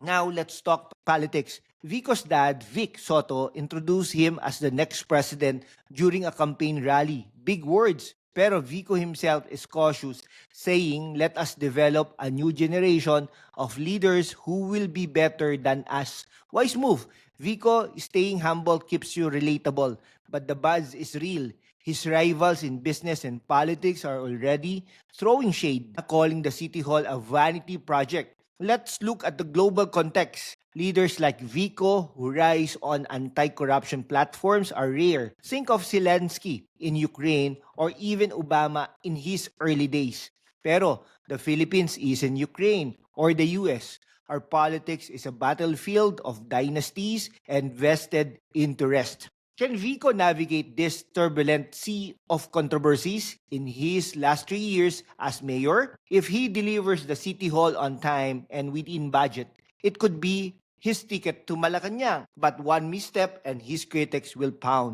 Now let's talk politics. Vico's dad, Vic Soto, introduced him as the next president during a campaign rally. Big words. Pero Vico himself is cautious, saying, let us develop a new generation of leaders who will be better than us. Wise move. Vico, staying humble keeps you relatable, but the buzz is real. His rivals in business and politics are already throwing shade, calling the City Hall a vanity project. Let's look at the global context. Leaders like Vico, who rise on anti-corruption platforms, are rare. Think of Zelensky in Ukraine or even Obama in his early days. Pero the Philippines isn't Ukraine or the US. Our politics is a battlefield of dynasties and vested interest. Can Vico navigate this turbulent sea of controversies in his last 3 years as mayor? If he delivers the City Hall on time and within budget, it could be his ticket to Malacanang. But one misstep and his critics will pounce.